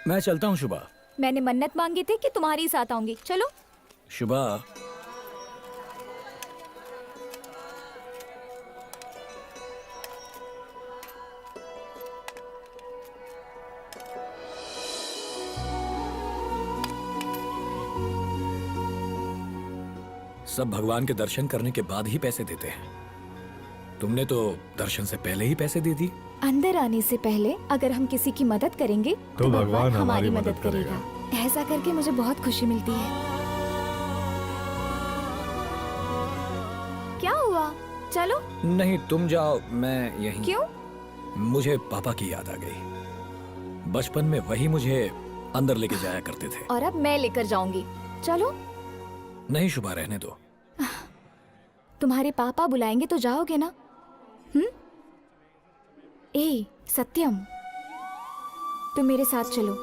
मैं चलता हूँ शुभा। मैंने मन्नत मांगी थी कि तुम्हारे ही साथ आऊंगी। चलो। शुभा, सब भगवान के दर्शन करने के बाद ही पैसे देते हैं। तुमने तो दर्शन से पहले ही पैसे दे दी। अंदर आने से पहले अगर हम किसी की मदद करेंगे तो भगवान हमारी मदद करेगा। ऐसा करके मुझे बहुत खुशी मिलती है। क्या हुआ? चलो। नहीं, तुम जाओ, मैं यहीं। क्यों? मुझे पापा की याद आ गई। बचपन में वही मुझे अंदर लेके जाया करते थे। और अब मैं लेकर जाऊंगी। चलो। नहीं शुभा, रहने दो। तुम्हारे पापा बुलाएंगे तो जाओगे ना? ए सत्यम, तुम मेरे साथ चलो।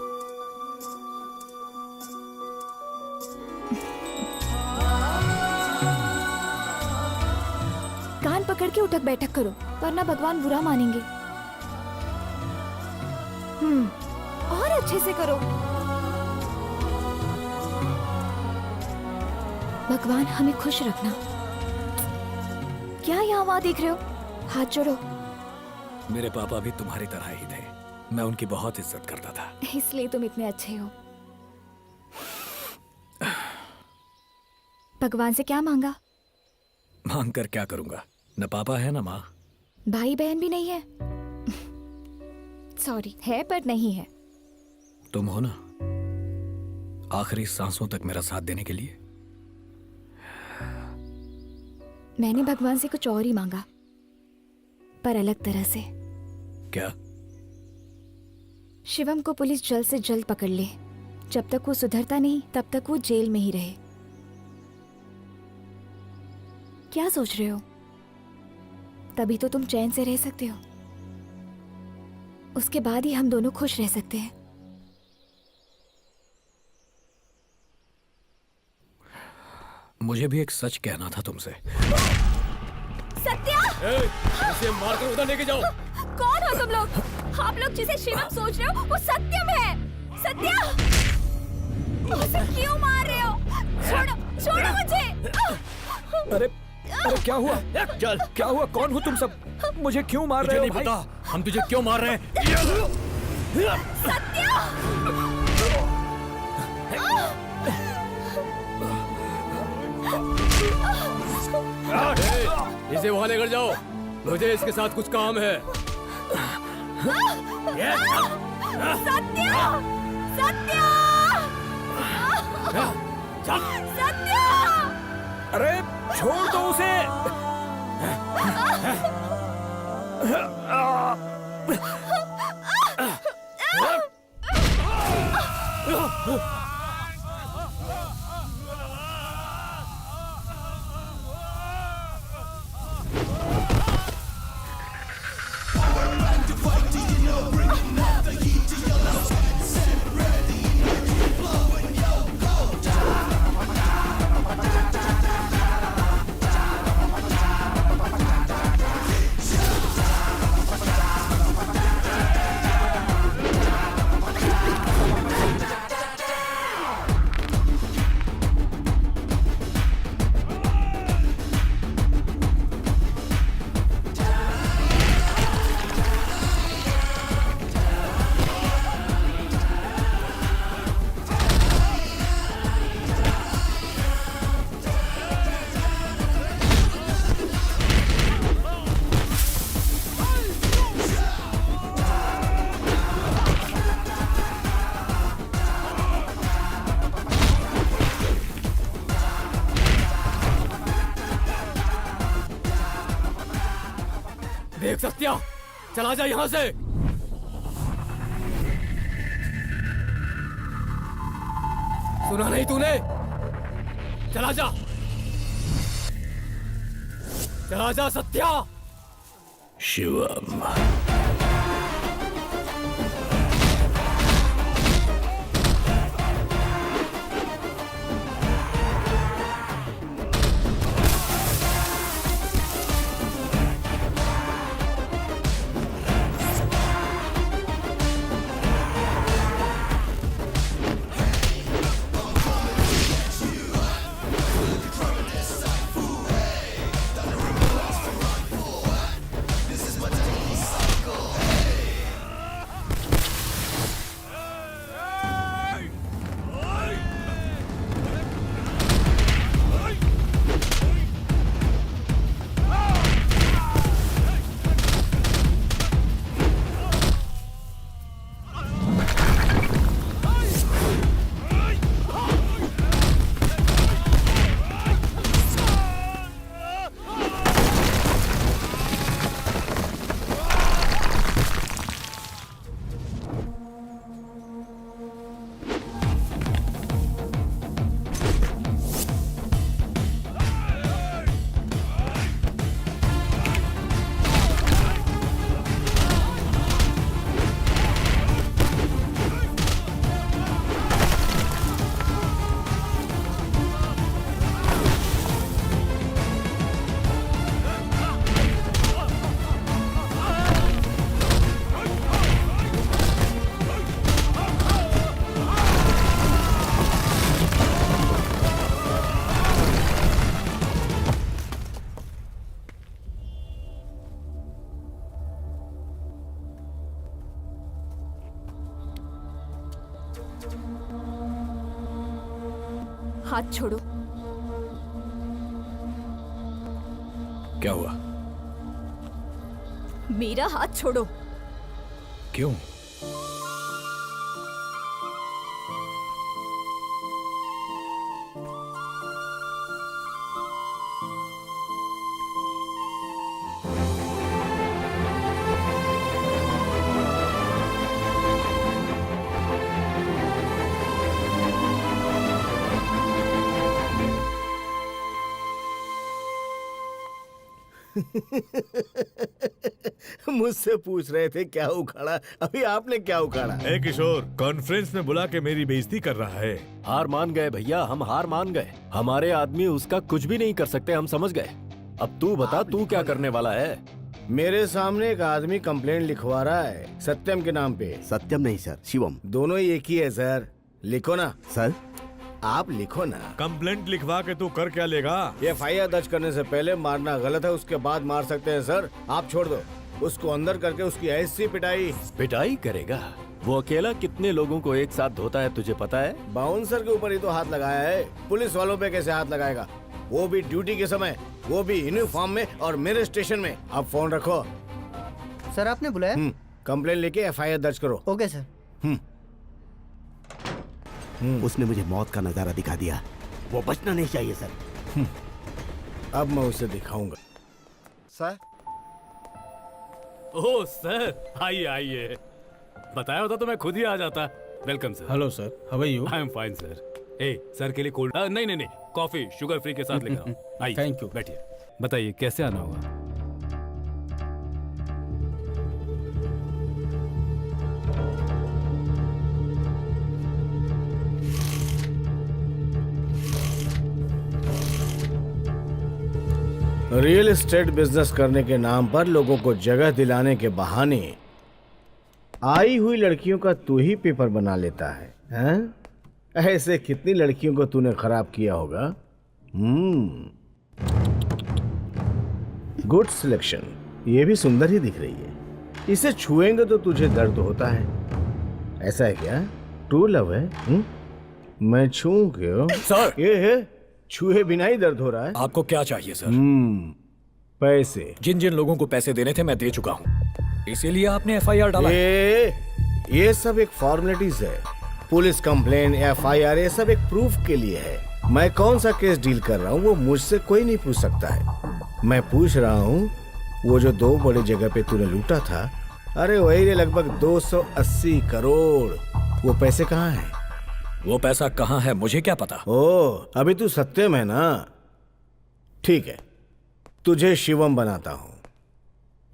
कान पकड़ के उठक बैठक करो, वरना भगवान बुरा मानेंगे। और अच्छे से करो। भगवान हमें खुश रखना। क्या यहाँ वहाँ देख रहे हो? हाथ जोड़ो। मेरे पापा भी तुम्हारी तरह ही थे। मैं उनकी बहुत इज्जत करता था। इसलिए तुम इतने अच्छे हो। भगवान से क्या मांगा? मांग कर क्या करूंगा? न पापा है न माँ। भाई बहन भी नहीं है? सॉरी, है पर नहीं है। तुम हो ना, आखिरी सांसों तक मेरा साथ देने के लिए। मैंने भगवान से कुछ और ही मांगा, पर अलग तरह से। क्या? शिवम को पुलिस जल्द से जल्द पकड़ ले। जब तक वो सुधरता नहीं तब तक वो जेल में ही रहे। क्या सोच रहे हो? तभी तो तुम चैन से रह सकते हो। उसके बाद ही हम दोनों खुश रह सकते हैं। मुझे भी एक सच कहना था तुमसे। सत्या! इसे मारकर उधर लेके जाओ। कौन हो तुम लोग? आप लोग जिसे शिवम सोच रहे हो वो सत्यम है। सत्या! उसे क्यों मार रहे हो? छोड़ो, छोड़ो मुझे। अरे क्या हुआ? चल, क्या हुआ? कौन हो तुम सब? मुझे क्यों मार रहे हो? नहीं भाई? पता हम तुझे क्यों मार रहे हैं। सत्या! इसे वहां लेकर जाओ, मुझे इसके साथ कुछ काम है। सत्या! सत्या! सत्या! अरे छोड़ दो उसे। देख सत्या, चला जा यहाँ से। सुना नहीं तूने? चला जा, चला जा सत्या। शिवम, हाथ छोड़ो। क्या हुआ? मेरा हाथ छोड़ो। क्यों? मुझसे पूछ रहे थे क्या उखाड़ा, अभी आपने क्या उखाड़ा? ए किशोर, कॉन्फ्रेंस में बुला के मेरी बेइज्जती कर रहा है। हार मान गए भैया, हम हार मान गए। हमारे आदमी उसका कुछ भी नहीं कर सकते, हम समझ गए। अब तू बता, तू क्या करने वाला है? मेरे सामने एक आदमी कंप्लेंट लिखवा रहा है सत्यम के नाम पे। सत्यम नहीं सर, शिवम। दोनों ही एक ही है सर। लिखो ना सर आप, लिखो ना। कंप्लेंट लिखवा के तू कर क्या लेगा? FIR दर्ज करने से पहले मारना गलत है, उसके बाद मार सकते हैं सर। आप छोड़ दो उसको, अंदर करके उसकी ऐसी पिटाई। पिटाई करेगा? वो अकेला कितने लोगों को एक साथ धोता है, तुझे पता है? बाउंसर के ऊपर ही तो हाथ लगाया है, पुलिस वालों पे कैसे हाथ लगाएगा? वो भी ड्यूटी के समय, वो भी यूनिफॉर्म में और मेरे स्टेशन में। आप फोन रखो। सर आपने बुलाया? कंप्लेंट लेके FIR दर्ज करो। Okay sir. उसने मुझे मौत का नजारा दिखा दिया, वो बचना नहीं चाहिए सर। अब मैं उसे दिखाऊंगा। सर ओह सर, आइए आइए। बताया होता तो मैं खुद ही आ जाता। Welcome sir. Hello sir, how are you? I am fine sir. ए सर के लिए कोल्ड नहीं नहीं नहीं, कॉफी शुगर फ्री के साथ लेकर आओ। आइए, Thank you. बैठिए। बताइए कैसे आना होगा? रियल एस्टेट बिजनेस करने के नाम पर लोगों को जगह दिलाने के बहाने आई हुई लड़कियों का तू ही पेपर बना लेता है, हैं? ऐसे कितनी लड़कियों को तूने खराब किया होगा। Good selection. ये भी सुंदर ही दिख रही है। इसे छुएंगे तो तुझे दर्द होता है, ऐसा है क्या? ट्रू लव है? मैं छूऊं क्यों? सर! ये है, छुए बिना ही दर्द हो रहा है। आपको क्या चाहिए सर? पैसे। जिन जिन लोगों को पैसे देने थे मैं दे चुका हूँ, इसीलिए आपने FIR डाला है। ये सब एक फॉर्मेलिटीज है। पुलिस कंप्लेन, FIR, ये सब एक प्रूफ के लिए है। मैं कौन सा केस डील कर रहा हूँ वो मुझसे कोई नहीं पूछ सकता है। मैं पूछ रहा हूँ वो जो 2 बड़े जगह पे तूने लूटा था, अरे वही रे, लगभग 280 करोड़। वो पैसे कहाँ हैं? वो पैसा कहाँ है मुझे क्या पता? ओ, अभी तू सत्यम है ना? ठीक है, तुझे शिवम बनाता हूं।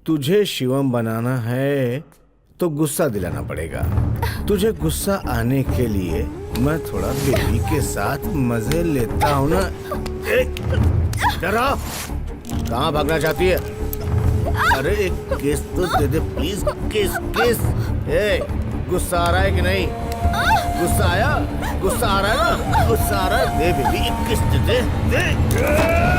तुझे शिवम बनाना है तो गुस्सा दिलाना पड़ेगा। तुझे गुस्सा आने के लिए मैं थोड़ा बेबी के साथ मजे लेता हूं ना। डरा, कहाँ भागना चाहती है? अरे एक किस तो दे दे प्लीज। किस किस। गुस्सा आ रहा है कि नहीं? गुस्सा आया? गुस्सा आ रहा है ना? गुस्सा आ रहा है? दे बेबी, एक किस दे दे।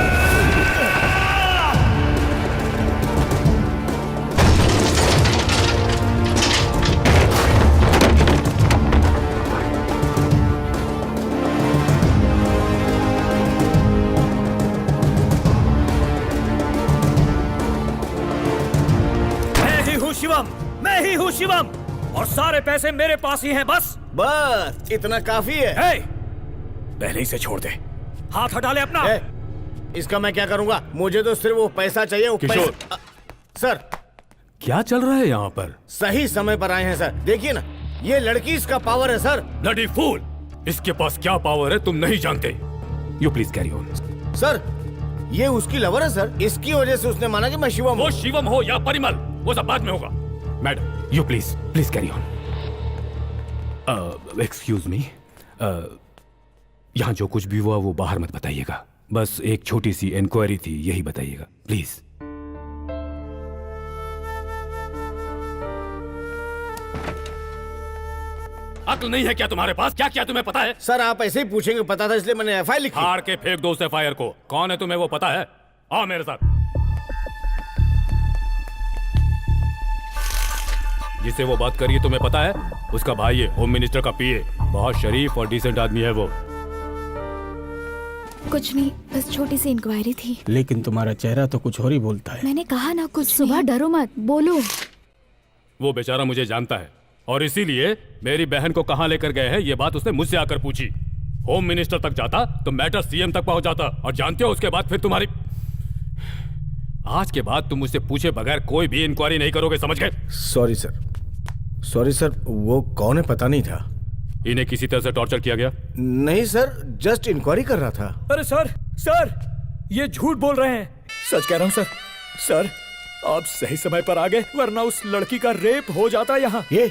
शिवम, मैं ही हूँ शिवम, और सारे पैसे मेरे पास ही हैं। बस बस इतना काफी है। पहले ही से छोड़ दे, हाथ हटा ले अपना। इसका मैं क्या करूंगा? मुझे तो सिर्फ वो पैसा चाहिए। वो किशोर। सर, क्या चल रहा है यहाँ पर? सही समय पर आए हैं सर। देखिए ना, ये लड़की, इसका पावर है सर। ब्लडी फूल, इसके पास क्या पावर है तुम नहीं जानते। You please carry on. Sir, ये उसकी लवर है सर। इसकी वजह से उसने माना कि मैं शिवम हूँ। वो शिवम हो या परिमल, वो सब बाद में होगा। Madam, you please please carry on. Excuse me, यहाँ जो कुछ भी हुआ वो बाहर मत बताइएगा। बस एक छोटी सी इंक्वायरी थी, यही बताइएगा प्लीज। अक्ल नहीं है क्या तुम्हारे पास? क्या क्या तुम्हें पता है? सर, आप ऐसे ही पूछेंगे, पता था इसलिए मैंने FIR लिखी। हार के फेंक दो उस FIR को। कौन है तुम्हें वो पता है? आओ मेरे साथ। जिससे वो बात करिए तुम्हें पता है? उसका भाई है, होम मिनिस्टर का PA। बहुत शरीफ और डिसेंट आदमी है वो। कुछ नहीं, बस छोटी सी इंक्वायरी थी। लेकिन तुम्हारा चेहरा तो कुछ और ही बोलता है। मैंने कहा ना कुछ सुबह, डरो मत, बोलो। वो बेचारा मुझे जानता है और इसीलिए मेरी बहन को कहाँ लेकर गए हैं ये बात उसने मुझसे आकर पूछी। होम मिनिस्टर तक जाता तो मैटर सीएम तक पहुंच जाता, और जानते हो उसके बाद फिर तुम्हारी, आज के बाद तुम मुझसे पूछे बगैर कोई भी इंक्वायरी नहीं करोगे, समझ गए? सॉरी सर, वो कौन है पता नहीं था। इन्हें किसी तरह से टॉर्चर किया गया? नहीं सर, जस्ट इंक्वायरी कर रहा था। अरे सर ये झूठ बोल रहे हैं। सच कह रहा हूँ सर, आप सही समय पर आ गए, वरना उस लड़की का रेप हो जाता यहाँ। ये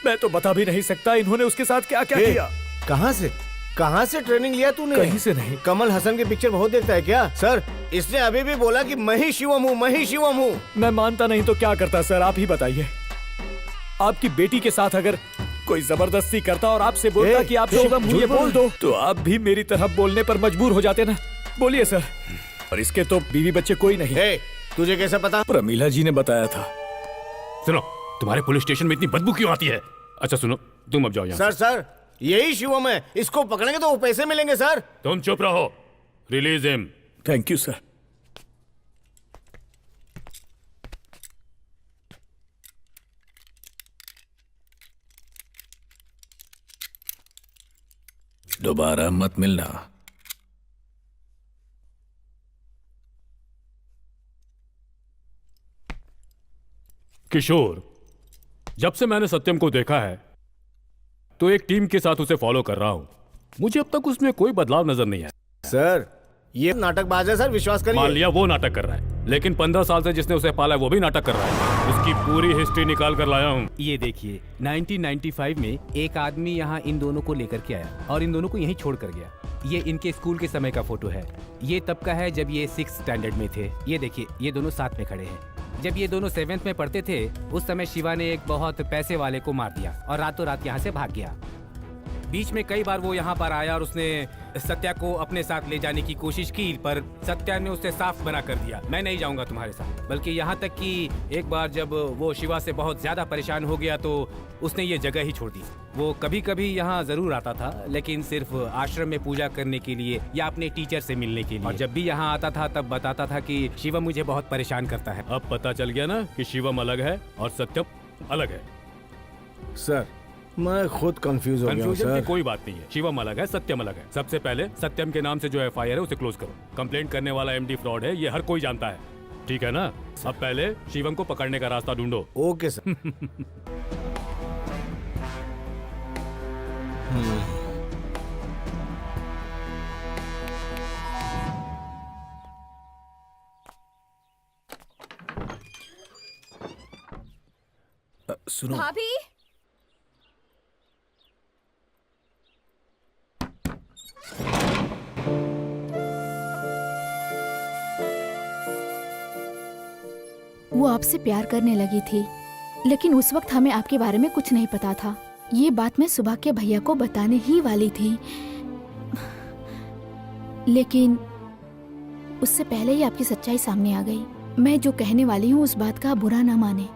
मैं तो बता भी नहीं सकता इन्होंने उसके साथ क्या क्या किया। कहाँ से ट्रेनिंग लिया तूने? कहीं से नहीं। कमल हसन की पिक्चर बहुत देखता है क्या? सर, इसने अभी भी बोला कि मैं ही शिवम हूँ। मैं मानता नहीं तो क्या करता सर, आप ही बताइए। आपकी बेटी के साथ अगर कोई जबरदस्ती करता और आपसे बोलता कि आप शिवम हूँ, ये बोल दो, तो आप भी मेरी तरह बोलने पर मजबूर हो जाते ना। बोलिए सर। और इसके तो बीवी बच्चे कोई नहीं। तुझे कैसे पता? प्रमीला जी ने बताया था। सुनो, तुम्हारे पुलिस स्टेशन में इतनी बदबू क्यों आती है? अच्छा सुनो, तुम अब जाओ यहाँ। सर, यही शिवम है, इसको पकड़ेंगे तो वो पैसे मिलेंगे सर। तुम चुप रहो, release him. Thank you sir. दोबारा मत मिलना। किशोर, जब से मैंने सत्यम को देखा है तो एक टीम के साथ उसे फॉलो कर रहा हूं। मुझे अब तक उसमें कोई बदलाव नजर नहीं आया। सर, ये नाटकबाज है सर, विश्वास करिए। मान लिया वो नाटक कर रहा है, लेकिन 15 साल से जिसने उसे पाला है वो भी नाटक कर रहा है। उसकी पूरी हिस्ट्री निकाल कर लाया हूँ। ये देखिए, 1995 में एक आदमी यहाँ इन दोनों को लेकर के आया और इन दोनों को यहीं छोड़ कर गया। ये इनके स्कूल के समय का फोटो है। ये तब का है जब ये 6th स्टैंडर्ड में थे। ये देखिए, ये दोनों साथ में खड़े हैं। जब ये दोनों 7th में पढ़ते थे उस समय शिवा ने एक बहुत पैसे वाले को मार दिया और रातों रात यहाँ से भाग गया। बीच में कई बार वो यहाँ पर आया और उसने सत्या को अपने साथ ले जाने की कोशिश की, पर सत्या ने उसे साफ मना कर दिया, मैं नहीं जाऊंगा तुम्हारे साथ। बल्कि यहाँ तक कि एक बार जब वो शिवा से बहुत ज्यादा परेशान हो गया तो उसने ये जगह ही छोड़ दी। वो कभी कभी यहाँ जरूर आता था, लेकिन सिर्फ आश्रम में पूजा करने के लिए या अपने टीचर से मिलने के लिए। और जब भी यहाँ आता था तब बताता था कि शिवम मुझे बहुत परेशान करता है। अब पता चल गया ना कि शिवम अलग है और सत्यम अलग है। सर, मैं खुद कंफ्यूज हो गया हूं कंफ्यूजन की सर। कोई बात नहीं है। शिवम अलग है, सत्यम अलग है। सबसे पहले सत्यम के नाम से जो एफआईआर है उसे क्लोज करो। कंप्लेंट करने वाला एमडी फ्रॉड है, ये हर कोई जानता है, ठीक है ना? अब पहले शिवम को पकड़ने का रास्ता ढूंढो। Okay sir. सुनो, भाभी, वो आपसे प्यार करने लगी थी, लेकिन उस वक्त हमें आपके बारे में कुछ नहीं पता था। ये बात मैं सुबह के भैया को बताने ही वाली थी, लेकिन उससे पहले ही आपकी सच्चाई सामने आ गई। मैं जो कहने वाली हूँ उस बात का बुरा ना माने।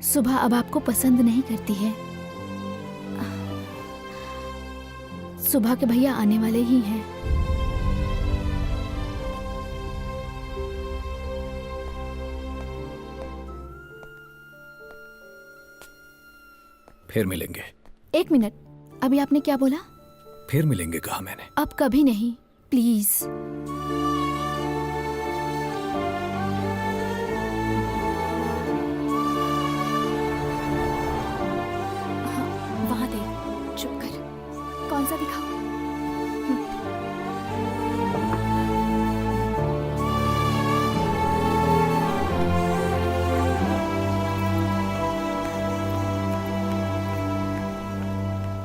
सुबह अब आपको पसंद नहीं करती है। सुबह के भैया आने वाले ही हैं। फिर मिलेंगे। एक मिनट, अभी आपने क्या बोला? फिर मिलेंगे कहा मैंने। अब कभी नहीं, प्लीज। हाँ, वहाँ देख, चुप कर। कौन सा दिखाओ?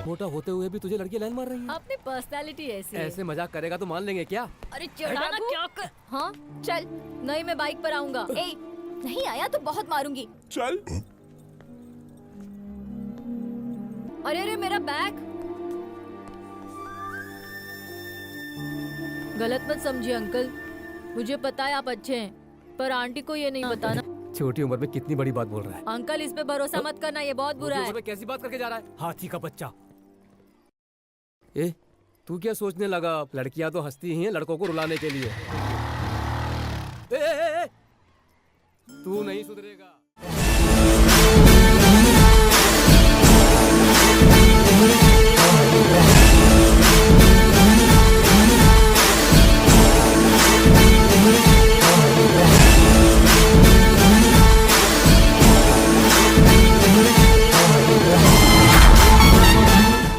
मोटा होते हुए भी तुझे लड़की लाइन मार रही है। अपनी पर्सनालिटी ऐसी है। ऐसे मजाक करेगा तो मान लेंगे क्या? अरे चढ़ाना क्या कर? हाँ चल, नहीं मैं बाइक पर आऊंगा। ए, नहीं आया तो बहुत मारूंगी। चल। अरे अरे मेरा बैग। गलत मत समझिए अंकल, मुझे पता है आप अच्छे हैं, पर आंटी को ये नहीं बताना। छोटी उम्र में कितनी बड़ी बात बोल रहा है। अंकल इस पे भरोसा मत करना, ये बहुत बुरा है। कैसी बात करके जा रहा है? हाथी का बच्चा। तू क्या सोचने लगा? लड़कियां तो हंसती ही हैं लड़कों को रुलाने के लिए। ए, ए, ए, ए, तू नहीं सुधरेगा।